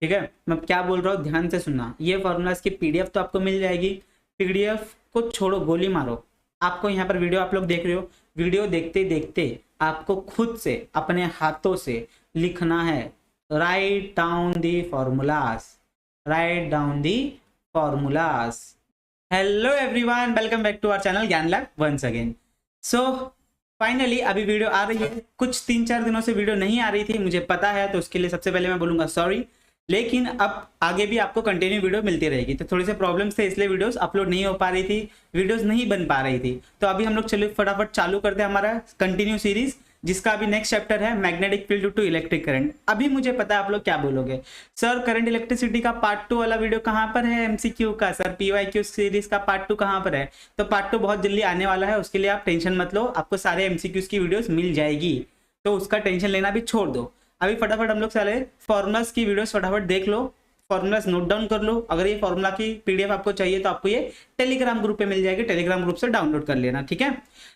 ठीक है, मैं क्या बोल रहा हूँ ध्यान से सुनना। ये फॉर्मूलाज की पीडीएफ तो आपको मिल जाएगी, पीडीएफ को छोड़ो, गोली मारो। आपको यहाँ पर वीडियो आप लोग देख रहे हो, वीडियो देखते देखते आपको खुद से अपने हाथों से लिखना है। Write down the formulas, write down the formulas. Hello everyone, welcome back to our channel Gyan lab once again. So finally अभी वीडियो आ रही है। कुछ 3-4 दिनों से वीडियो नहीं आ रही थी, मुझे पता है, तो उसके लिए सबसे पहले मैं बोलूंगा सॉरी। लेकिन अब आगे भी आपको कंटिन्यू वीडियो मिलती रहेगी। तो थोड़े से प्रॉब्लम्स थे, इसलिए वीडियोस अपलोड नहीं हो पा रही थी, वीडियोस नहीं बन पा रही थी। तो अभी हम लोग चलिए फटाफट चालू करते हैं हमारा कंटिन्यू सीरीज, जिसका अभी नेक्स्ट चैप्टर है magnetic field due to electric current. अभी मुझे पता है आप लोग क्या बोलोगे, सर करंट इलेक्ट्रिसिटी का पार्ट 2 वाला वीडियो कहाँ पर है, एमसीक्यू का, सर पीवाईक्यू सीरीज का पार्ट 2 कहाँ पर है। तो पार्ट 2 बहुत जल्दी आने वाला है, उसके लिए आप टेंशन मत लो, आपको सारे एमसीक्यूज की वीडियोस मिल जाएगी, तो उसका टेंशन लेना भी छोड़ दो। अभी फटाफट हम लोग सारे फॉर्मुलाज की वीडियोस फटाफट देख लो, फॉर्मुलाज नोट डाउन कर लो। अगर ये फॉर्मुला की पीडीएफ आपको चाहिए तो आपको ये टेलीग्राम ग्रुप पे मिल जाएगी, टेलीग्राम ग्रुप से डाउनलोड कर लेना, ठीक है।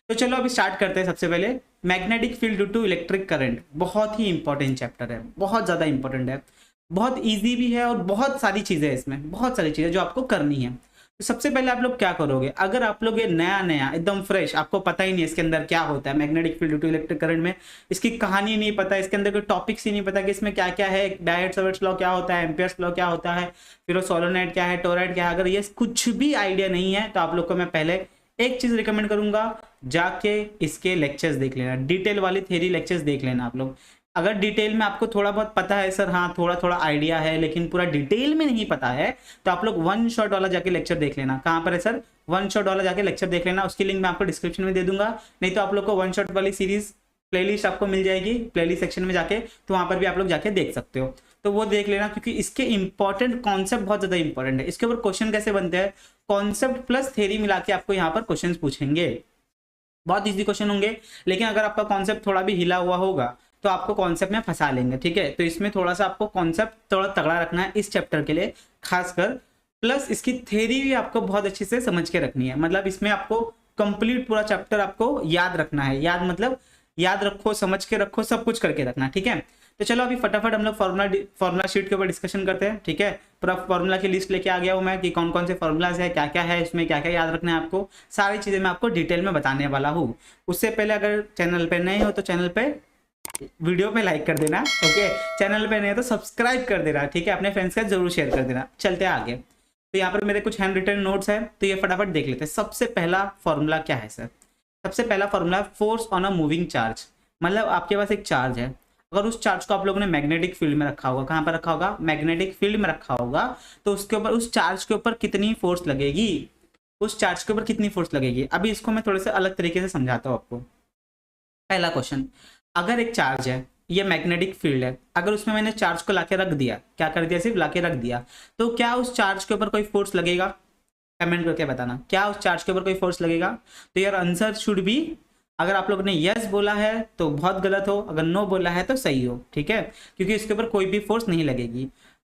तो चलो अभी स्टार्ट करते हैं। सबसे पहले magnetic field due to electric current, बहुत ही इंपॉर्टेंट चैप्टर है, बहुत ज्यादा इंपॉर्टेंट है, बहुत ईजी भी है और बहुत सारी चीजें है इसमें, बहुत सारी चीजें जो आपको करनी है। तो सबसे पहले आप लोग क्या करोगे, अगर आप लोग ये नया नया एकदम फ्रेश, आपको पता ही नहीं इसके अंदर क्या होता है magnetic field due to electric current में, इसकी कहानी नहीं पता, इसके अंदर कोई टॉपिक्स ही नहीं पता कि इसमें क्या क्या है, डायरेक्ट लॉ क्या होता है, एम्पियर्स लॉ क्या होता है, फिर सोलेनोइड क्या है, टोरॉइड क्या है, अगर ये कुछ भी आइडिया नहीं है तो आप लोग को मैं पहले एक चीज रिकमेंड करूंगा, जाके इसके लेक्चर्स देख लेना, डिटेल वाली थ्योरी लेक्चर्स देख लेना आप लोग। अगर डिटेल में आपको थोड़ा बहुत पता है सर, हाँ थोड़ा थोड़ा आइडिया है, लेकिन पूरा डिटेल में नहीं पता है, तो आप लोग वन शॉट वाला जाके लेक्चर देख लेना। कहाँ पर है सर, वन शॉट वाला जाके लेक्चर देख लेना, उसकी लिंक मैं आपको डिस्क्रिप्शन में दे दूंगा। नहीं तो आप लोग को वन शॉट वाली सीरीज प्लेलिस्ट आपको मिल जाएगी, प्लेलिस्ट सेक्शन में जाके, तो वहां पर भी आप लोग जाके देख सकते हो, तो वो देख लेना, क्योंकि इसके इंपॉर्टेंट कॉन्सेप्ट बहुत ज्यादा इंपॉर्टेंट है। इसके ऊपर क्वेश्चन कैसे बनते हैं, कॉन्सेप्ट प्लस थ्योरी मिला के आपको यहाँ पर क्वेश्चन पूछेंगे, बहुत इजी क्वेश्चन होंगे। लेकिन अगर आपका कॉन्सेप्ट थोड़ा भी हिला हुआ होगा तो आपको कॉन्सेप्ट में फंसा लेंगे, ठीक है। तो इसमें थोड़ा सा आपको कॉन्सेप्ट थोड़ा तगड़ा रखना है इस चैप्टर के लिए खासकर, प्लस इसकी थ्योरी भी आपको बहुत अच्छे से समझ के रखनी है। मतलब इसमें आपको कंप्लीट पूरा चैप्टर आपको याद रखना है, याद मतलब याद रखो, समझ के रखो, सब कुछ करके रखना, ठीक है। तो चलो अभी फटाफट हम लोग फॉर्मुला शीट के ऊपर डिस्कशन करते हैं, ठीक है। पूरा फॉर्मुला की लिस्ट लेके आ गया हूँ मैं कि कौन कौन से फॉर्मुलाज है, क्या क्या है इसमें, क्या क्या याद रखना है आपको, सारी चीजें मैं आपको डिटेल में बताने वाला हूँ। उससे पहले अगर चैनल पे नए हो तो चैनल पे वीडियो पे लाइक कर देना, ओके। चैनल पे नहीं है तो सब्सक्राइब कर देना, ठीक है, अपने फ्रेंड्स का जरूर शेयर कर देना। चलते हैं आगे। तो यहाँ पर मेरे कुछ हैंड रिटन नोट्स है, तो ये फटाफट देख लेते हैं। सबसे पहला फॉर्मूला क्या है सर, सबसे पहला formula force on a moving charge. मतलब आपके पास एक चार्ज है, अगर उस चार्ज को आप लोगों ने मैग्नेटिक फील्ड में रखा होगा, कहाँ पर रखा होगा, मैग्नेटिक फील्ड में रखा होगा, तो उसके ऊपर, उस चार्ज के ऊपर कितनी फोर्स लगेगी, उस चार्ज के ऊपर कितनी फोर्स लगेगी। अभी इसको मैं थोड़े से अलग तरीके से समझाता हूँ आपको। पहला क्वेश्चन, अगर एक चार्ज है, ये मैग्नेटिक फील्ड है, अगर उसमें मैंने चार्ज को लाके रख दिया, क्या कर दिया, सिर्फ लाके रख दिया, तो क्या उस चार्ज के ऊपर कोई फोर्स लगेगा, कमेंट करके बताना, क्या उस चार्ज के ऊपर कोई फोर्स लगेगा। तो यार आंसर शुड बी, अगर आप लोगों ने यस बोला है तो बहुत गलत हो, अगर नो बोला है तो सही हो, ठीक है, क्योंकि इसके ऊपर कोई भी फोर्स नहीं लगेगी।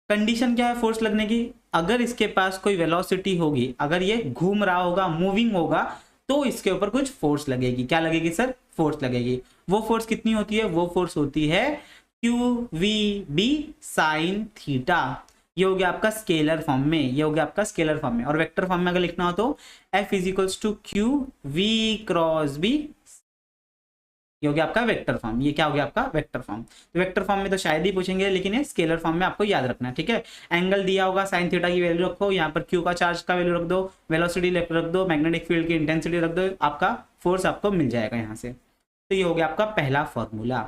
कंडीशन क्या है फोर्स लगने की, अगर इसके पास कोई वेलोसिटी होगी, अगर ये घूम रहा होगा, मूविंग होगा, तो इसके ऊपर कुछ फोर्स लगेगी। क्या लगेगी सर, फोर्स लगेगी। वो फोर्स कितनी होती है, वो फोर्स होती है QVB साइन थीटा। ये हो गया आपका स्केलर फॉर्म में, ये हो गया आपका स्केलर फॉर्म में। और वेक्टर फॉर्म में अगर लिखना हो तो F is equals to QV cross B, ये हो गया आपका वेक्टर फॉर्म। ये क्या हो गया आपका वेक्टर फॉर्म। तो वेक्टर फॉर्म में तो शायद ही पूछेंगे, लेकिन ये स्केलर फॉर्म में आपको याद रखना है, ठीक है। एंगल दिया होगा, साइन थीटा की वैल्यू रखो, यहाँ पर Q का चार्ज का वैल्यू रख दो, वेलोसिटी रख दो, मैग्नेटिक फील्ड की इंटेंसिटी रख दो, आपका फोर्स आपको मिल जाएगा यहाँ से। तो ये हो गया आपका पहला formula.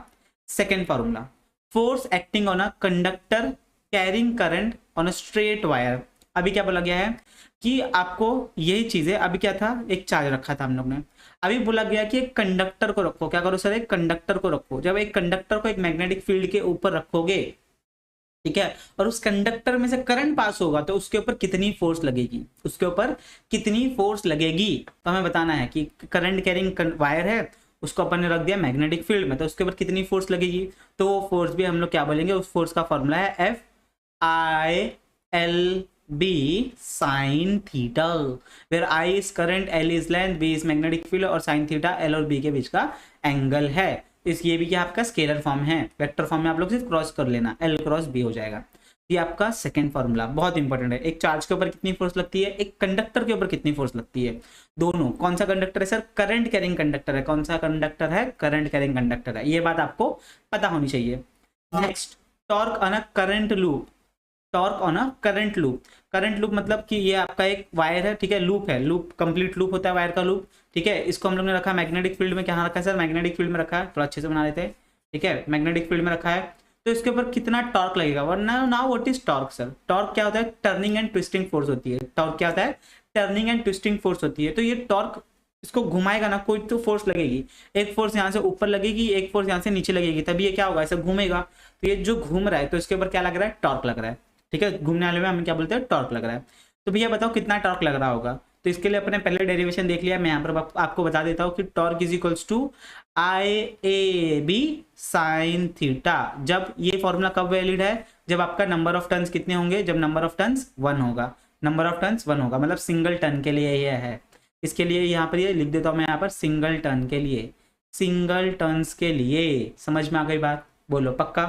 Second formula, force acting on a conductor carrying current on a straight wire. अभी क्या बोला गया है कि आपको यही चीजें, अभी क्या था, एक चार्ज रखा था हम लोग ने, अभी बोला गया कि एक कंडक्टर को रखो। क्या करो सर, एक कंडक्टर को रखो। जब एक कंडक्टर को एक मैग्नेटिक फील्ड के ऊपर रखोगे, ठीक है, और उस कंडक्टर में से करंट पास होगा, तो उसके ऊपर कितनी फोर्स लगेगी, उसके ऊपर कितनी फोर्स लगेगी, तो हमें बताना है कि करंट कैरिंग वायर है, उसको अपन ने रख दिया मैग्नेटिक फील्ड में, तो उसके ऊपर कितनी फोर्स लगेगी। तो वो फोर्स भी हम लोग क्या बोलेंगे, उस फोर्स का फॉर्मूला है FILB sine theta, where I is current, L is length, B is magnetic field और साइन थीटा L और B के बीच का एंगल है। इस ये भी क्या आपका स्केलर फॉर्म है, वेक्टर फॉर्म में आप लोग सिर्फ क्रॉस कर लेना, L क्रॉस B हो जाएगा। ये आपका सेकंड फॉर्मूला बहुत इंपॉर्टेंट है। एक चार्ज के ऊपर कितनी फोर्स लगती है, एक कंडक्टर के ऊपर कितनी फोर्स लगती है, दोनों। कौन सा कंडक्टर है सर, करंट कैरिंग कंडक्टर है। कौन सा कंडक्टर है, करंट कैरिंग कंडक्टर है। ये बात आपको पता होनी चाहिए। Next, torque on a current loop. Torque on a current loop. Current loop मतलब कि ये आपका एक वायर है, ठीक है, लूप है, लूप कंप्लीट लूप होता है वायर का लूप, ठीक है। इसको हम लोग ने रखा मैग्नेटिक फील्ड में। क्या रखा है सर, मैग्नेटिक फील्ड में रखा है। थोड़ा अच्छे से बना लेते हैं, ठीक है, मैग्नेटिक फील्ड में रखा है। तो इसके ऊपर कितना टॉर्क लगेगा, वरना now what is torque sir. Torque क्या होता है, टर्निंग एंड ट्विस्टिंग फोर्स होती है। टॉर्क क्या होता है, टर्निंग एंड ट्विस्टिंग फोर्स होती है। तो ये टॉर्क इसको घुमाएगा ना, कोई तो फोर्स लगेगी। एक फोर्स यहाँ से ऊपर लगेगी, एक फोर्स यहाँ से नीचे लगेगी, तभी ये क्या होगा, ऐसे घूमेगा। तो ये जो घूम रहा है तो इसके ऊपर क्या लग रहा है, टॉर्क लग रहा है, ठीक है। घूमने वाले में हम क्या बोलते हैं, टॉर्क लग रहा है। तो भैया बताओ कितना टॉर्क लग रहा होगा। तो इसके लिए अपने पहले डेरिवेशन देख लिया। मैं यहाँ पर आपको बता देता हूँ कि torque is equals to IA/B sine theta. जब ये फॉर्मूला कब वैलिड है, जब आपका नंबर ऑफ टर्न्स कितने होंगे, जब नंबर ऑफ टर्न्स 1 होगा। नंबर ऑफ टर्न्स 1 होगा, मतलब सिंगल टर्न के लिए यह है। इसके लिए यहाँ पर ये लिख देता हूँ मैं, यहाँ पर सिंगल टर्न के लिए, सिंगल टर्न्स के लिए। समझ में आ गई बात, बोलो पक्का,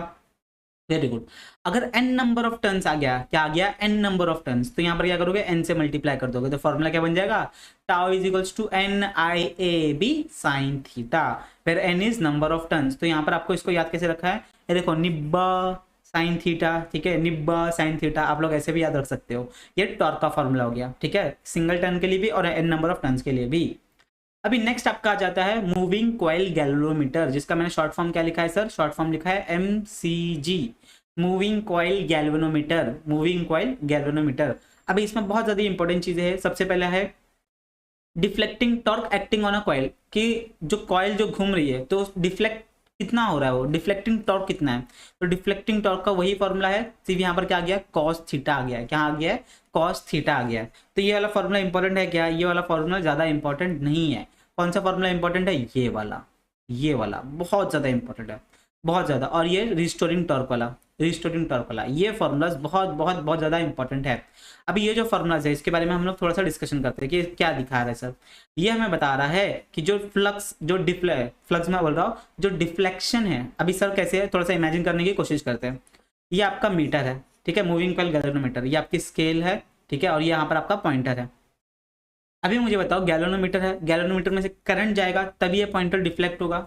वेरी गुड। अगर n नंबर ऑफ टर्न्स आ गया, क्या आ गया, n नंबर ऑफ टर्न्स, तो यहाँ पर क्या करोगे, n से मल्टीप्लाई कर दोगे। तो फॉर्मूला क्या बन जाएगा, tau is equals to NIAB sine theta, फिर n is number of turns. तो यहाँ पर आपको इसको याद कैसे रखा है, ये देखो, निब्बा साइन थीटा, ठीक है, निब्बा साइन थीटा, आप लोग ऐसे भी याद रख सकते हो। ये टॉर्क का फॉर्मूला हो गया, ठीक है, सिंगल टर्न के लिए भी और n नंबर ऑफ टर्न्स के लिए भी। अभी नेक्स्ट आपका आ जाता है मूविंग कॉइल गैल्वेनोमीटर, जिसका मैंने शॉर्ट फॉर्म क्या लिखा है सर, शॉर्ट फॉर्म लिखा है MCG, moving coil galvanometer, moving coil galvanometer. अभी इसमें बहुत ज्यादा इंपॉर्टेंट चीजें हैं। सबसे पहला है deflecting torque acting on a coil, कि जो कॉइल जो घूम रही है तो डिफ्लेक्ट कितना हो रहा है, वो डिफ्लेक्टिंग टॉर्क कितना है। तो डिफ्लेक्टिंग टॉर्क का वही फॉर्मूला है, सिर्फ यहाँ पर क्या आ गया, कॉस थीटा आ गया है। क्या आ गया है, कॉस थीटा आ गया है। तो ये वाला फॉर्मूला इंपॉर्टेंट है क्या, ये वाला फॉर्मूला ज्यादा इंपॉर्टेंट नहीं है। कौन सा फॉर्मूला इंपॉर्टेंट है, ये वाला, ये वाला बहुत ज्यादा इंपॉर्टेंट है, बहुत ज्यादा। और ये रिस्टोरिंग टॉर्क वाला, रिस्टोरिंग टॉर्क वाला, ये फॉर्मूलाज बहुत बहुत बहुत ज्यादा इंपॉर्टेंट है। अभी ये जो फॉर्मूलाज है इसके बारे में हम लोग थोड़ा सा डिस्कशन करते हैं कि क्या दिखा रहा है सर। ये हमें बता रहा है कि जो फ्लक्स, जो फ्लक्स में बोल रहा हूँ, जो डिफ्लेक्शन है। अभी सर कैसे है, थोड़ा सा इमेजिन करने की कोशिश करते हैं। ये आपका मीटर है, ठीक है, मूविंग कॉइल गैल्वेनोमीटर, ये आपकी स्केल है, ठीक है, और ये यहाँ पर आपका पॉइंटर है। अभी मुझे बताओ, गैल्वेनोमीटर है, गैल्वेनोमीटर में से करंट जाएगा तभी ये पॉइंटर डिफ्लेक्ट होगा।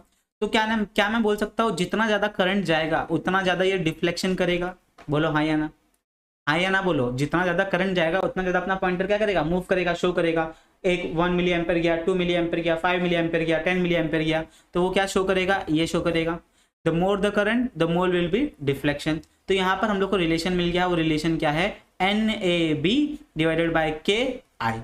तो क्या मैं बोल सकता हूँ, जितना ज्यादा करंट जाएगा उतना ज्यादा ये डिफ्लेक्शन करेगा। बोलो हाँ या ना, हाँ या ना बोलो। जितना ज्यादा करंट जाएगा उतना ज्यादा अपना पॉइंटर क्या करेगा, मूव करेगा, शो करेगा। एक 1 मिली एम्पेयर गया, 2 मिली एम्पेयर गया, 5 मिली एम्पेयर गया, 10 मिली एम्पेयर गया, तो वो क्या शो करेगा, ये शो करेगा। The more the current the more will be deflection. तो यहाँ पर हम लोग को रिलेशन मिल गया, वो रिलेशन क्या है, NAB डिवाइडेड बाय KI।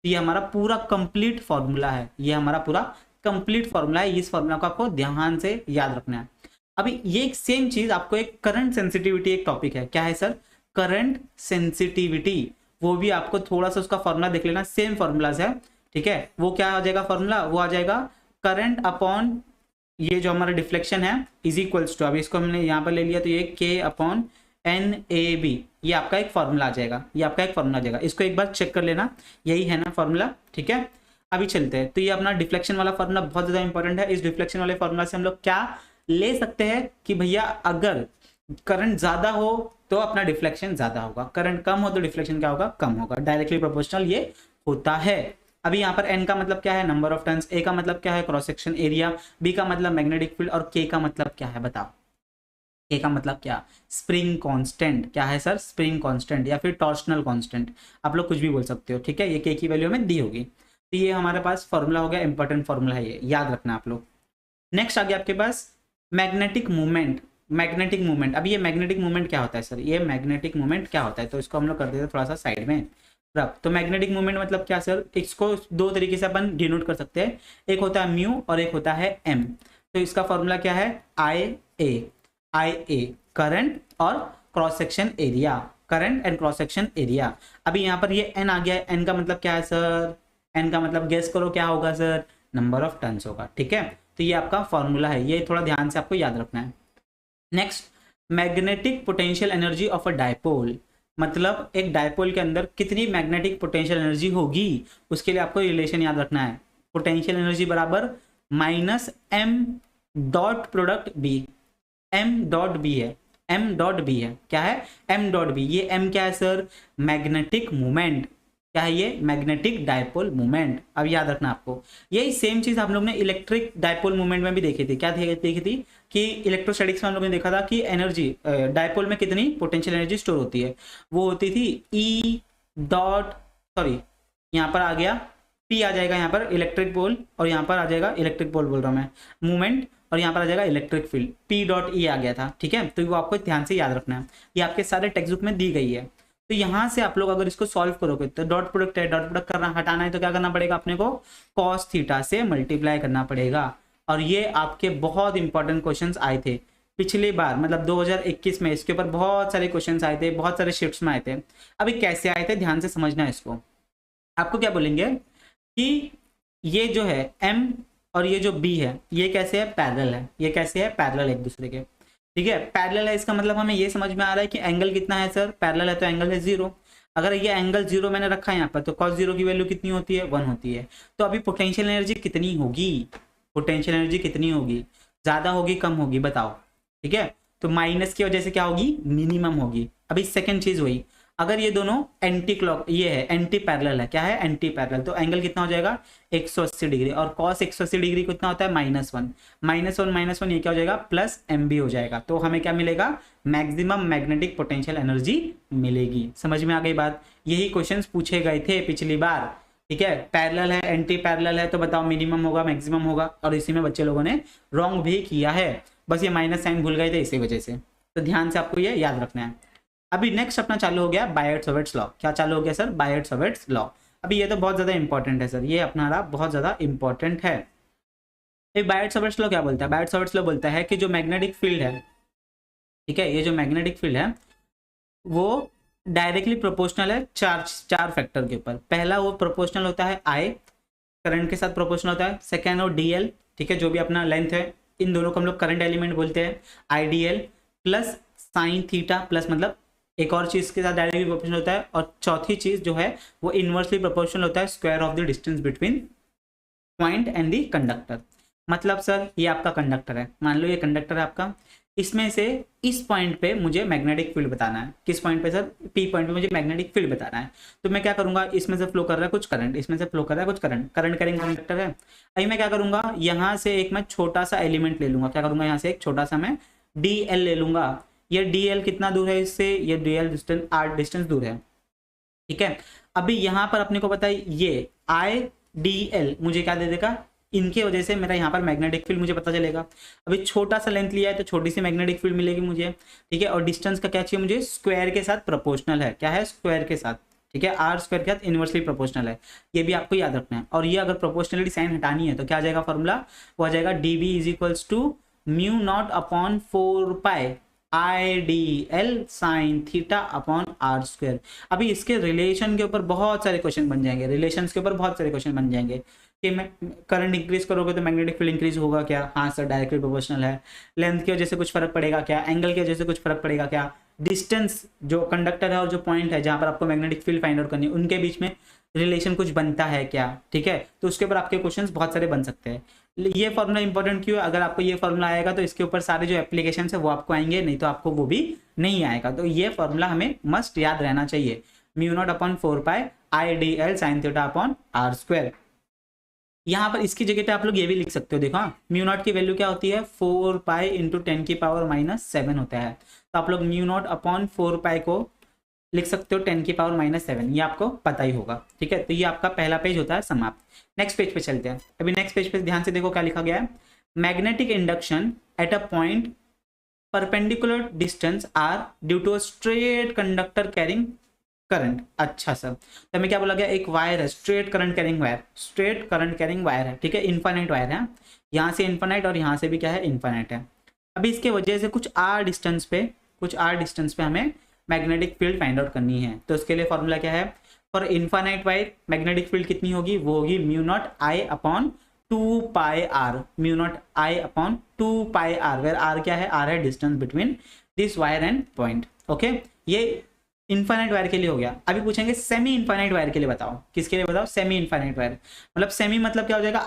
ये हमारा पूरा कंप्लीट फॉर्मूला है, ये हमारा पूरा कंप्लीट फॉर्मूला है। इस फॉर्मूला को आपको ध्यान से याद रखना है। अभी ये एक सेम चीज आपको, एक करंट सेंसिटिविटी एक टॉपिक है, क्या है सर, करंट सेंसिटिविटी। वो भी आपको थोड़ा सा उसका फॉर्मूला देख लेना, सेम फॉर्मूलाज है, ठीक है। वो क्या आ जाएगा फॉर्मूला, वो आ जाएगा करंट अपॉन ये जो हमारा डिफ्लेक्शन है इज इक्वल्स टू, अभी इसको हमने यहाँ पर ले लिया तो ये K अपॉन NAB, ये आपका एक फॉर्मूला आ जाएगा, ये आपका एक फॉर्मूला आ जाएगा। इसको एक बार चेक कर लेना, यही है ना फॉर्मूला, ठीक है। अभी चलते हैं, तो ये अपना डिफ्लेक्शन वाला फॉर्मूला बहुत ज्यादा इंपॉर्टेंट है। इस डिफ्लेक्शन वाले फॉर्मूला से हम लोग क्या ले सकते हैं कि भैया अगर करंट ज्यादा हो तो अपना डिफ्लेक्शन ज्यादा होगा, करंट कम हो तो डिफ्लेक्शन क्या होगा, कम होगा। डायरेक्टली प्रोपोर्शनल ये होता है। अभी यहाँ पर N का मतलब क्या है, नंबर ऑफ टर्न्स, A का मतलब क्या है, क्रॉस सेक्शन एरिया, B का मतलब मैग्नेटिक फील्ड, और K का मतलब क्या है बताओ। K का मतलब क्या, स्प्रिंग कांस्टेंट। क्या है सर, स्प्रिंग कांस्टेंट या फिर टॉर्शनल कांस्टेंट, आप लोग कुछ भी बोल सकते हो, ठीक है। ये K की वैल्यू में दी होगी। तो ये हमारे पास फॉर्मूला हो गया, इंपॉर्टेंट फॉर्मूला है, ये याद रखना आप लोग। नेक्स्ट आ गया आपके पास मैग्नेटिक मूवमेंट। मैग्नेटिक मूवमेंट, अब ये मैग्नेटिक मूवमेंट क्या होता है सर, ये मैग्नेटिक मूवमेंट क्या होता है, तो इसको हम लोग कर देते हैं थोड़ा सा साइड में रख। तो मैग्नेटिक मूवमेंट मतलब क्या सर, इसको दो तरीके से अपन डिनोट कर सकते हैं, एक होता है म्यू और एक होता है M। तो इसका फॉर्मूला क्या है, IA करंट और cross section area, current and cross section area. अभी यहाँ पर ये N आ गया है, N का मतलब क्या है सर, N का मतलब गेस करो क्या होगा सर, नंबर ऑफ टर्न्स होगा, ठीक है। तो ये आपका फॉर्मूला है, ये थोड़ा ध्यान से आपको याद रखना है। Next, magnetic potential energy of a dipole, मतलब एक डायपोल के अंदर कितनी मैग्नेटिक पोटेंशियल एनर्जी होगी, उसके लिए आपको रिलेशन याद रखना है। पोटेंशियल एनर्जी बराबर minus M dot product B, M dot B है, एम डॉट बी है। क्या है? M dot B. ये एम क्या है सर? Magnetic moment. क्या है ये? Magnetic dipole moment. अब याद रखना आपको, यही सेम चीज आप लोग ने इलेक्ट्रिक डायपोल मोमेंट में भी देखी थी। क्या देखी थी कि इलेक्ट्रोस्टैटिक्स में हम लोगों ने देखा था कि एनर्जी डायपोल में कितनी पोटेंशियल एनर्जी स्टोर होती है, वो होती थी ई डॉट, सॉरी यहाँ पर आ गया पी आ जाएगा यहाँ पर इलेक्ट्रिक पोल, और यहाँ पर आ जाएगा इलेक्ट्रिक पोल बोल रहा हूँ मैं, मूवमेंट, और यहाँ पर आ जाएगा electric field, P dot E आ गया था। ठीक है, तो वो आपको ध्यान से याद रखना है, ये आपके सारे टेक्स्ट बुक में दी गई है। तो यहाँ से आप लोग अगर इसको सॉल्व करोगे तो डॉट प्रोडक्ट है, डॉट प्रोडक्ट करना हटाना है तो क्या करना पड़ेगा अपने को? कॉस थीटा से मल्टीप्लाई करना पड़ेगा। और ये आपके बहुत इंपॉर्टेंट क्वेश्चंस आए थे पिछली बार, मतलब 2021 में इसके ऊपर बहुत सारे क्वेश्चंस आए थे, बहुत सारे शिफ्ट्स में आए थे। अभी कैसे आए थे ध्यान से समझना है इसको। आपको क्या बोलेंगे कि ये जो है m और ये जो b है ये कैसे है? पैरेलल है। ये कैसे है? पैरेलल एक दूसरे के। ठीक है, पैरेलल है, इसका मतलब हमें ये समझ में आ रहा है कि एंगल कितना है सर? पैरेलल है तो एंगल है 0। अगर ये एंगल 0 मैंने रखा है यहाँ पर तो cos 0 की वैल्यू कितनी होती है? 1 होती है। तो अभी पोटेंशियल एनर्जी कितनी होगी? पोटेंशियल एनर्जी कितनी होगी? ज्यादा होगी कम होगी बताओ? ठीक है, तो माइनस की वजह से क्या होगी? मिनिमम होगी। अभी सेकंड चीज हुई, अगर ये दोनों एंटी क्लॉक, ये है एंटी पैरेलल है। क्या है? एंटी पैरेलल, तो एंगल कितना हो जाएगा? 180 डिग्री, और cos 180 डिग्री कितना होता है? -1, -1 ये क्या हो जाएगा? प्लस mb हो जाएगा। तो हमें क्या मिलेगा? मैक्सिमम मैग्नेटिक पोटेंशियल एनर्जी मिलेगी। समझ में आ गई बात? यही क्वेश्चंस पूछे गए थे पिछली बार। ठीक है, पैरेलल है, एंटी पैरेलल है, तो बताओ मिनिमम होगा मैक्सिमम होगा, और इसी में बच्चे लोगों ने रॉन्ग भी किया है, बस ये माइनस साइन भूल गए थे इसी वजह से। तो ध्यान से आपको ये याद रखना है। अभी नेक्स्ट अपना चालू हो गया बायट-सॉवर्ट्स लॉ। क्या चालू हो गया सर? बायट-सॉवर्ट्स लॉ। अभी ये तो बहुत ज्यादा इंपॉर्टेंट है सर, ये अपना बहुत ज्यादा इंपॉर्टेंट है। बायट-सॉवर्ट्स लॉ क्या बोलता है? बायट-सॉवर्ट्स लॉ बोलता है कि जो मैग्नेटिक फील्ड है, ठीक है, ये जो मैग्नेटिक फील्ड है वो डायरेक्टली प्रोपोर्शनल है चार फैक्टर के ऊपर। पहला वो प्रोपोर्शनल होता है आई, करंट के साथ प्रोपोर्शनल होता है। सेकेंड हो डीएल, ठीक है, जो भी अपना लेंथ है, इन दोनों को हम लोग करंट एलिमेंट बोलते हैं, IDL, plus sine theta, plus मतलब एक और चीज के साथ डायरेक्टली प्रोपोर्शनल होता है। और चौथी चीज जो है वो इनवर्सली प्रोपोर्शनल होता है, square of the distance between point and the conductor. मतलब सर ये आपका कंडक्टर है, मान लो ये कंडक्टर है आपका, इसमें से इस पॉइंट पे मुझे मैग्नेटिक फील्ड बताना है। किस पॉइंट पे सर? पी पॉइंट पे मुझे मैग्नेटिक फील्ड बताना है। तो मैं क्या करूंगा, इसमें से फ्लो कर रहा है कुछ करंट, इसमें से फ्लो कर रहा है कुछ करंट, करंट कैरिंग कंडक्टर है। अभी मैं क्या करूंगा, यहाँ से एक मैं छोटा सा एलिमेंट ले लूंगा। क्या करूंगा, यहाँ से एक छोटा सा मैं डीएल ले लूंगा। ये डीएल कितना दूर है इससे? ये डीएल डिस्टेंस आर डिस्टेंस दूर है। ठीक है, अभी यहाँ पर अपने को पता है ये आई डी एल मुझे क्या दे देगा? इनके वजह से मेरा यहाँ पर मैग्नेटिक फील्ड मुझे पता चलेगा। अभी छोटा सा लेंथ लिया है तो छोटी सी मैग्नेटिक फील्ड मिलेगी मुझे। ठीक है, और डिस्टेंस का क्या चाहिए मुझे? स्क्वायर के साथ प्रोपोर्शनल है। क्या है? स्क्वायर के साथ। ठीक है, आर स्क्वायर के साथ इनवर्सली प्रोपोर्शनल है, ये भी आपको याद रखना है। और ये अगर प्रोपोर्शनलिटी साइन हटानी है तो क्या आ जाएगा फॉर्मूला? वो आ जाएगा D B is equals to mu naught upon 4 pi I D L sine theta upon R square. अभी इसके रिलेशन के ऊपर बहुत सारे क्वेश्चन बन जाएंगे, रिलेशन के ऊपर बहुत सारे क्वेश्चन बन जाएंगे कि मैं करंट इंक्रीज करोगे तो मैग्नेटिक फील्ड इंक्रीज होगा क्या? हाँ सर, डायरेक्टली प्रोपोर्शनल है। लेंथ की वजह से कुछ फर्क पड़ेगा क्या? एंगल की वजह से कुछ फर्क पड़ेगा क्या? डिस्टेंस जो कंडक्टर है और जो पॉइंट है जहां पर आपको मैग्नेटिक फील्ड फाइंड आउट करनी है, उनके बीच में रिलेशन कुछ बनता है क्या? ठीक है, तो उसके ऊपर आपके क्वेश्चंस बहुत सारे बन सकते हैं। ये फॉर्मूला इंपॉर्टेंट क्यों है? अगर आपको ये फॉर्मूला आएगा तो इसके ऊपर सारे जो एप्लीकेशन है वो आपको आएंगे, नहीं तो आपको वो भी नहीं आएगा। तो ये फॉर्मूला हमें मस्ट याद रहना चाहिए, mu naught upon 4 pi I D L sine theta upon R square. यहाँ पर इसकी जगह पे आप लोग ये भी लिख सकते हो, देखो म्यू नॉट की वैल्यू क्या होती है? 4 पाई इंटू 10 की पावर -7 होता है। तो आप लोग म्यू नॉट अपॉन 4 पाई को लिख सकते हो 10 की पावर -7, ये आपको पता ही होगा। ठीक है, तो ये आपका पहला पेज होता है समाप्त। नेक्स्ट पेज पे चलते हैं। अभी नेक्स्ट पेज पे ध्यान से देखो क्या लिखा गया है। Magnetic induction at a point perpendicular distance R due to a straight conductor carrying current. अच्छा सर, तो हमें क्या बोला गया? एक वायर है, straight current carrying wire, straight current carrying wire है। ठीक है, इनफाइनाइट वायर है, यहाँ से इनफाइनाइट और यहाँ से भी क्या है? इनफाइनाइट है। अभी इसके वजह से कुछ आर डिस्टेंस पे हमें मैग्नेटिक फील्ड फाइंड आउट करनी है। तो उसके लिए फॉर्मूला क्या है? For infinite wire magnetic field कितनी होगी? वो होगी mu naught I upon 2 pi R, mu naught I upon 2 pi R, where R क्या है? आर है distance between this wire and point. Okay, ये इनफाइनाइट वायर के लिए हो गया। अभी पूछेंगे सेमी इनफाइनाइट वायर के लिए बताओ। किसके लिए बताओ? Semi infinite wire. मतलब सेमी मतलब क्या हो जाएगा?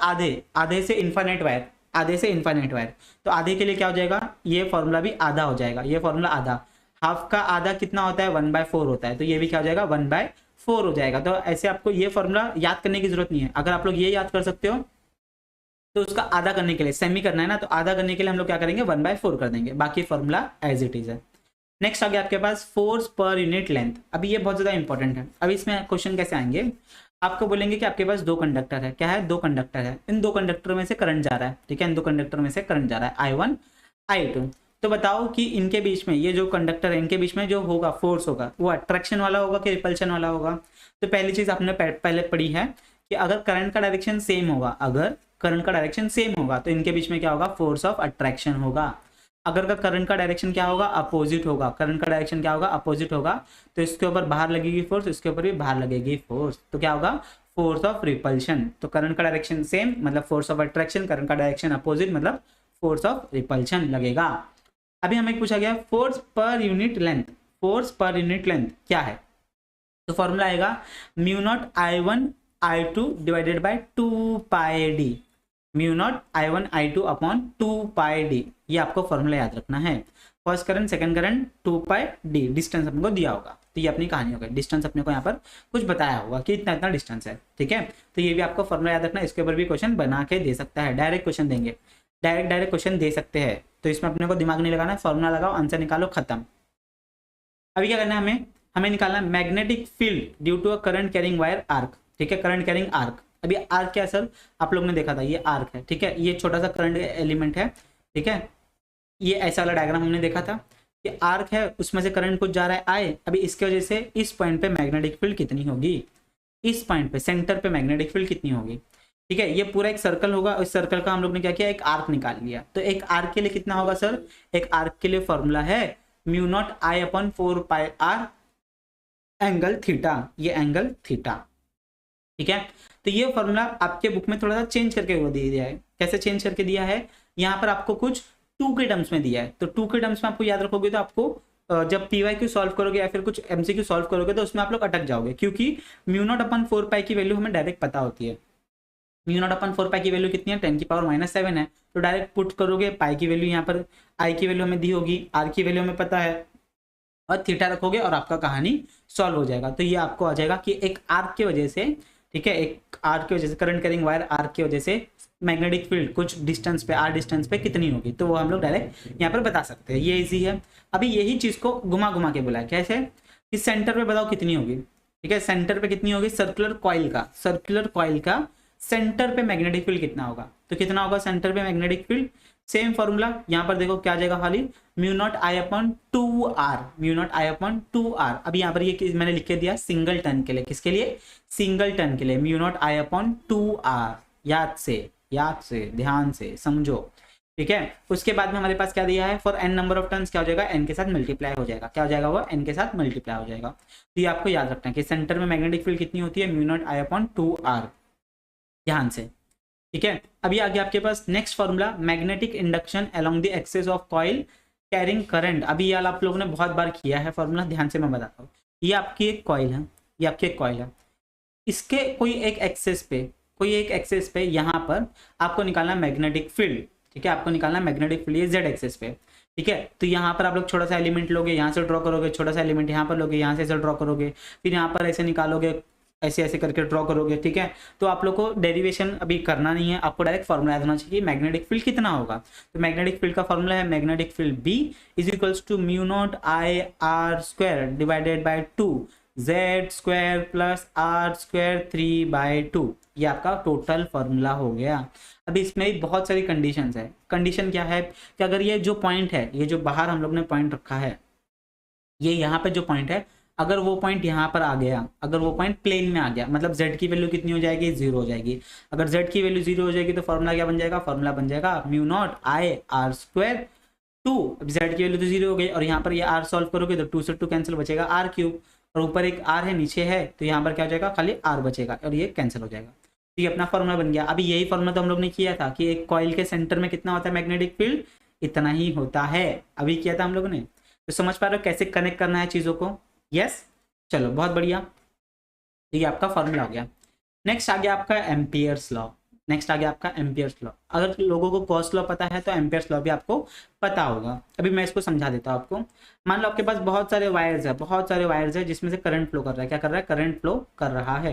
आधे से इनफाइनाइट वायर। आधे से इन्फाइनाइट वायर, तो आधे के लिए क्या हो जाएगा, ये फॉर्मूला भी आधा हो जाएगा, ये फॉर्मूला आधा, हाफ का आधा कितना होता है 1/4 होता है, तो ये भी क्या हो जाएगा 1/4 हो जाएगा। तो ऐसे आपको ये फॉर्मूला याद करने की जरूरत नहीं है, अगर आप लोग ये याद कर सकते हो तो उसका आधा करने के लिए सेमी करना है ना, तो आधा करने के लिए हम लोग क्या करेंगे 1/4 कर देंगे, बाकी फॉर्मूला एज इट इज है। नेक्स्ट आ गया आपके पास फोर्स पर यूनिट लेंथ। अभी ये बहुत ज्यादा इंपॉर्टेंट है। अभी इसमें क्वेश्चन कैसे आएंगे, आपको बोलेंगे कि आपके पास दो कंडक्टर है, क्या है, दो कंडक्टर है, इन दो कंडक्टर में से करंट जा रहा है, ठीक है, इन दो कंडक्टर में से करंट जा रहा है I1 I2। तो बताओ कि इनके बीच में, ये जो कंडक्टर है इनके बीच में जो होगा फोर्स होगा वो अट्रैक्शन वाला होगा कि रिपल्शन वाला होगा। तो पहली चीज आपने पहले पढ़ी है कि अगर करंट का डायरेक्शन सेम होगा, अगर करंट का डायरेक्शन सेम होगा तो इनके बीच में क्या होगा, फोर्स ऑफ अट्रैक्शन होगा। अगर का करंट का डायरेक्शन क्या होगा, अपोजिट होगा, करंट का डायरेक्शन क्या होगा, अपोजिट होगा, तो इसके ऊपर बाहर लगेगी फोर्स, इसके ऊपर भी बाहर लगेगी फोर्स, तो क्या होगा, फोर्स ऑफ रिपल्शन। तो करंट का डायरेक्शन सेम मतलब फोर्स ऑफ अट्रैक्शन, करंट का डायरेक्शन अपोजिट मतलब फोर्स ऑफ रिपल्शन लगेगा। अभी हमें पूछा गया force per unit length, force per unit length क्या है, तो फॉर्मूला आएगा mu naught I1 I2 divided by 2πd, mu naught I1 I2 upon 2πd, ये आपको फॉर्मूला याद रखना है। First current second current 2πd, distance अपने को दिया होगा, तो ये अपनी कहानी होगी, डिस्टेंस अपने को यहाँ पर कुछ बताया होगा कि इतना इतना डिस्टेंस है, ठीक है। तो ये भी आपको फॉर्मूला याद रखना है, इसके ऊपर भी क्वेश्चन बना के दे सकता है, डायरेक्ट क्वेश्चन देंगे, डायरेक्ट क्वेश्चन दे सकते हैं, तो इसमें अपने को दिमाग नहीं लगाना है, फॉर्मूला लगाओ, आंसर निकालो, खत्म। अभी क्या करना है, हमें निकालना है magnetic field due to a current carrying wire arc, ठीक है, करंट कैरिंग आर्क। अभी आर्क क्या है सर, आप लोग ने देखा था, ये आर्क है, ठीक है, ये छोटा सा करंट एलिमेंट है, ठीक है, ये ऐसा वाला डायग्राम हमने देखा था कि आर्क है, उसमें से करंट कुछ जा रहा है आए। अभी इसके वजह से इस पॉइंट पे मैग्नेटिक फील्ड कितनी होगी, इस पॉइंट पे सेंटर पे मैग्नेटिक फील्ड कितनी होगी, ठीक है। ये पूरा एक सर्कल होगा, इस सर्कल का हम लोग ने क्या किया, एक आर्क निकाल लिया। तो एक आर्क के लिए कितना होगा सर, एक आर्क के लिए फॉर्मूला है mu naught I/4πr angle theta, ये एंगल थीटा, ठीक है। तो ये फॉर्मूला आपके बुक में थोड़ा सा चेंज करके वो दे दिया है। कैसे चेंज करके दिया है, यहाँ पर आपको कुछ 2 के टर्म्स में दिया है, तो 2 के टर्म्स में आपको याद रखोगे तो आपको जब PYQ सॉल्व करोगे या फिर कुछ MCQ सॉल्व करोगे तो उसमें आप लोग अटक जाओगे, क्योंकि म्यू नॉट अपॉन 4π की वैल्यू हमें डायरेक्ट पता होती है। म्यू नॉट अपॉन 4π की वैल्यू कितनी है, 10⁻⁷ है, तो डायरेक्ट पुट करोगे, पाई की वैल्यू यहाँ पर, आई की वैल्यू हमें दी होगी, आर की वैल्यू हमें पता है, और थीटा रखोगे और आपका कहानी सॉल्व हो जाएगा। तो ये आपको आ जाएगा कि एक आर्क की वजह से, ठीक है, एक आर्क की वजह से, करंट कैरिंग वायर आर्क की वजह से मैग्नेटिक फील्ड कुछ डिस्टेंस पे, आर डिस्टेंस पे कितनी होगी, तो वो हम लोग डायरेक्ट यहाँ पर बता सकते हैं, ये इजी है। अभी यही चीज को घुमा घुमा के बोला है, कैसे, कि सेंटर पे बताओ कितनी होगी, ठीक है, सेंटर पे कितनी होगी, सर्कुलर कॉइल का सेंटर पे मैग्नेटिक फील्ड कितना होगा, तो कितना होगा सेंटर पे मैग्नेटिक फील्ड, सेम फॉर्मूला यहाँ पर देखो क्या आ जाएगा, खाली mu naught I/2r, mu naught I/2r। अब यहाँ पर ये मैंने लिख के दिया सिंगल टर्न के लिए, किसके लिए, सिंगल टर्न के लिए, म्यू नॉट I/2r, याद से ध्यान से समझो, ठीक है। उसके बाद में हमारे पास क्या दिया है, for n number of turns क्या हो जाएगा, n के साथ मल्टीप्लाई हो जाएगा, क्या हो जाएगा वो, n के साथ मल्टीप्लाई हो जाएगा। तो ये आपको याद रखना है कि सेंटर में मैग्नेटिक फील्ड कितनी होती है, म्यू नॉट I/2r, ध्यान से, ठीक है। अभी आगे आपके पास next formula magnetic induction along the axis of coil carrying current. अभी ये आप लोगों ने बहुत बार किया है फॉर्मूला, ध्यान से मैं बताता हूँ। ये आपकी एक कॉइल है, ये आपकी एक कॉइल है, इसके कोई एक एक्सेस पे यहाँ पर आपको निकालना मैग्नेटिक फील्ड, ठीक है, आपको निकालना मैग्नेटिक फील्ड, ये Z एक्सेस पे, ठीक है। तो यहाँ पर आप लोग छोटा सा एलिमेंट लोगे, यहाँ से ड्रॉ करोगे, छोटा सा एलिमेंट यहाँ पर लोगे, यहाँ से ऐसे ड्रॉ करोगे, फिर यहाँ पर ऐसे निकालोगे, ऐसे ऐसे करके ड्रॉ करोगे, ठीक है। तो आप लोग को डेरिवेशन अभी करना नहीं है, आपको डायरेक्ट फॉर्मूला याद होना चाहिए कि मैग्नेटिक फील्ड कितना होगा। तो मैग्नेटिक फील्ड का फॉर्मूला है magnetic field B is equals to mu naught I/r² divided by 2Z² plus R² 3/2, ये आपका टोटल फॉर्मूला हो गया। अभी इसमें भी बहुत सारी कंडीशंस है। कंडीशन क्या है कि अगर ये जो पॉइंट है, ये जो बाहर हम लोग ने पॉइंट रखा है, ये यहाँ पे जो पॉइंट है, अगर वो पॉइंट यहाँ पर आ गया, अगर वो पॉइंट प्लेन में आ गया, मतलब z की वैल्यू कितनी हो जाएगी, 0 हो जाएगी। अगर z की वैल्यू 0 हो जाएगी तो फॉर्मूला क्या बन जाएगा, फॉर्मूला बन जाएगा म्यू नॉट I/r², 2, z की वैल्यू तो 0 हो गई, और यहाँ पर ये r सॉल्व करोगे तो 2 से 2 कैंसिल, बचेगा r3, और ऊपर एक r है नीचे है, तो यहाँ पर क्या हो जाएगा, खाली r बचेगा और ये कैंसिल हो जाएगा। तो ये अपना फॉर्मूला बन गया। अभी यही फॉर्मूला तो हम लोग ने किया था कि एक कॉइल के सेंटर में कितना होता है मैग्नेटिक फील्ड, इतना ही होता है, अभी किया था हम लोगों ने। तो समझ पा रहे हो कैसे कनेक्ट करना है चीज़ों को, यस, चलो बहुत बढ़िया, तो ये आपका फॉर्मूला हो गया। नेक्स्ट आ गया आपका एम्पियर्स लॉ। नेक्स्ट आ गया आपका एम्पियर्स लॉ। अगर लोगों को गॉस लॉ पता है तो एम्पियर्स लॉ भी आपको पता होगा। अभी मैं इसको समझा देता हूँ आपको। मान लो आपके पास बहुत सारे वायर्स है जिसमें से करंट फ्लो कर रहा है। क्या कर रहा है? करंट फ्लो कर रहा है।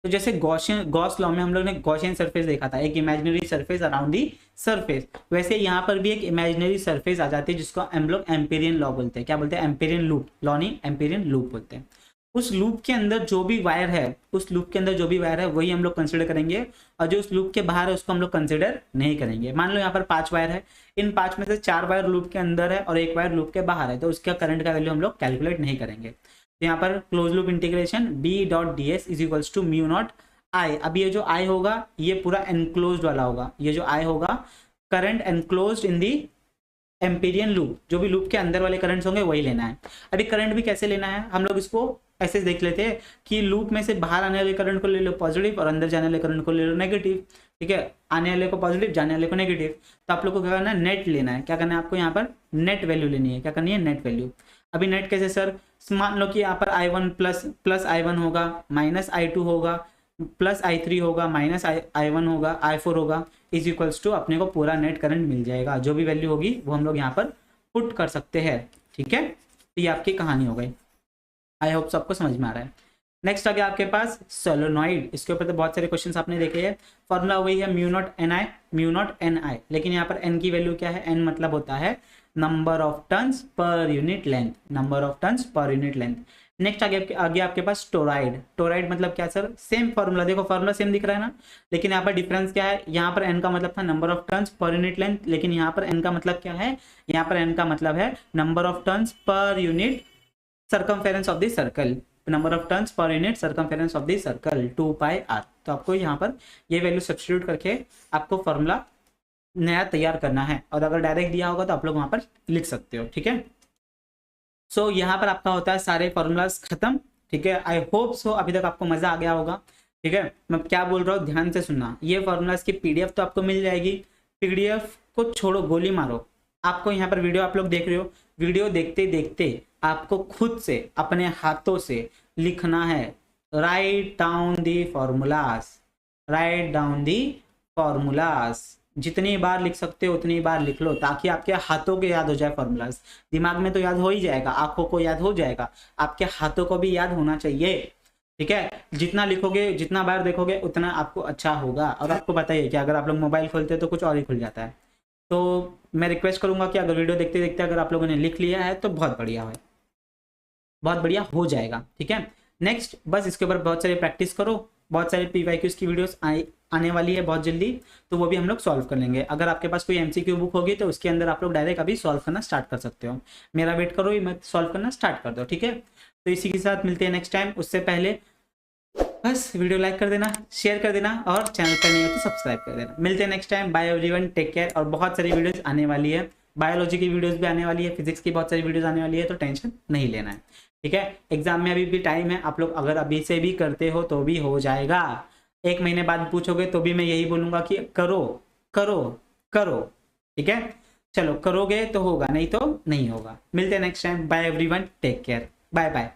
तो जैसे गॉस लॉ में हम लोग ने गॉसियन सरफेस देखा था, एक imaginary surface around the surface, वैसे यहाँ पर भी एक इमेजिनरी सरफेस आ जाती है जिसको हम लोग एम्पेरियन लॉ बोलते हैं। क्या बोलते हैं? Amperian loop. लॉ नहीं, एम्पेरियन लूप बोलते हैं। उस लूप के अंदर जो भी वायर है, वही हम लोग कंसिडर करेंगे, और जो उस लूप के बाहर है उसको हम लोग कंसिडर नहीं करेंगे। मान लो यहाँ पर 5 वायर है, इन 5 में से 4 वायर लूप के अंदर है और 1 वायर लूप के बाहर है, तो उसका करंट का वैल्यू हम लोग कैलकुलेट नहीं करेंगे। तो यहाँ पर close loop integration B.ds is equals to mu naught I. अब ये जो आई होगा ये पूरा एनक्लोज्ड वाला होगा, ये जो आई होगा करंट एनक्लोज्ड इन दी एम्पेरियन लूप, जो भी लूप के अंदर वाले करंट्स होंगे वही लेना है। अभी करंट भी कैसे लेना है हम लोग इसको ऐसे देख लेते हैं कि लूप में से बाहर आने वाले करंट को ले लो पॉजिटिव और अंदर जाने वाले करंट को ले लो नेगेटिव। ठीक है, आने वाले को पॉजिटिव, जाने वाले को नेगेटिव। तो आप लोग को क्या करना है? नेट लेना है। क्या करना है आपको? यहाँ पर नेट वैल्यू लेनी है। क्या करनी है? Net value. अभी नेट कैसे सर? मान लो कि यहाँ पर I1 प्लस I1 होगा, माइनस I2 होगा, प्लस I3 होगा, माइनस I1 होगा, I4 होगा, इज इक्वल्स टू अपने को पूरा नेट करंट मिल जाएगा। जो भी वैल्यू होगी वो हम लोग यहाँ पर पुट कर सकते हैं। ठीक है, तो ये आपकी कहानी हो गई। आई होप सबको समझ में आ रहा है। नेक्स्ट आ गया आपके पास सोलेनॉइड। इसके ऊपर तो बहुत सारे क्वेश्चंस आपने देखे हैं। फॉर्मूला वही है म्यू नॉट एन आई, लेकिन यहाँ पर एन की वैल्यू क्या है? एन मतलब होता है number of turns per unit length, number of turns per unit length. Next आगे आपके पास टोराइड। टोराइड मतलब क्या सर? सेम फॉर्मूला, देखो फॉर्मूला सेम दिख रहा है ना, लेकिन यहाँ पर डिफरेंस क्या है? यहाँ पर एन का मतलब था number of turns per unit length, लेकिन यहाँ पर एन का मतलब क्या है? यहाँ पर एन का मतलब है number of turns per unit circumference of the circle, number of turns per unit circumference of the circle 2πr। तो आपको यहाँ पर ये वैल्यू सब्स्टिट्यूट करके आपको फॉर्मूला नया तैयार करना है, और अगर डायरेक्ट दिया होगा तो आप लोग वहां पर लिख सकते हो। ठीक है, सो यहाँ पर आपका होता है सारे फॉर्मूलाज खत्म। ठीक है, आई होप सो अभी तक आपको मजा आ गया होगा। ठीक है, मैं क्या बोल रहा हूँ ध्यान से सुनना। ये फॉर्मूलाज की PDF तो आपको मिल जाएगी। PDF को छोड़ो, गोली मारो। आपको यहाँ पर वीडियो आप लोग देख रहे हो, वीडियो देखते देखते आपको खुद से अपने हाथों से लिखना है। Write down the formulas, write down the formulas. जितनी बार लिख सकते हो उतनी बार लिख लो, ताकि आपके हाथों के याद हो जाए फॉर्मूलाज। दिमाग में तो याद हो ही जाएगा, आंखों को याद हो जाएगा, आपके हाथों को भी याद होना चाहिए। ठीक है, जितना लिखोगे, जितना बार देखोगे उतना आपको अच्छा होगा। और आपको पता ही है कि अगर आप लोग मोबाइल खोलते हैं तो कुछ और ही खुल जाता है। तो मैं रिक्वेस्ट करूंगा कि अगर वीडियो देखते देखते अगर आप लोगों ने लिख लिया है तो बहुत बढ़िया है, बहुत बढ़िया हो जाएगा। ठीक है, नेक्स्ट बस इसके ऊपर बहुत सारी प्रैक्टिस करो। बहुत सारे PYQs की वीडियोस आने वाली है बहुत जल्दी, तो वो भी हम लोग सॉल्व कर लेंगे। अगर आपके पास कोई MCQ बुक होगी तो उसके अंदर आप लोग डायरेक्ट अभी सॉल्व करना स्टार्ट कर सकते हो। मेरा वेट करो, मैं सॉल्व करना स्टार्ट कर दो। ठीक है, तो इसी के साथ मिलते हैं नेक्स्ट टाइम। उससे पहले बस वीडियो लाइक कर देना, शेयर कर देना, और चैनल पर नहीं हो तो सब्सक्राइब कर देना। मिलते हैं next time. Bye everyone, take care. और बहुत सारी वीडियोस आने वाली है, बायोलॉजी की वीडियोस भी आने वाली है, फिजिक्स की बहुत सारी वीडियोस आने वाली है, तो टेंशन नहीं लेना है। ठीक है, एग्जाम में अभी भी टाइम है। आप लोग अगर अभी से भी करते हो तो भी हो जाएगा। 1 महीने बाद पूछोगे तो भी मैं यही बोलूंगा कि करो करो करो। ठीक है, चलो करोगे तो होगा, नहीं तो नहीं होगा। मिलते हैं next time. Bye everyone, take care, bye bye.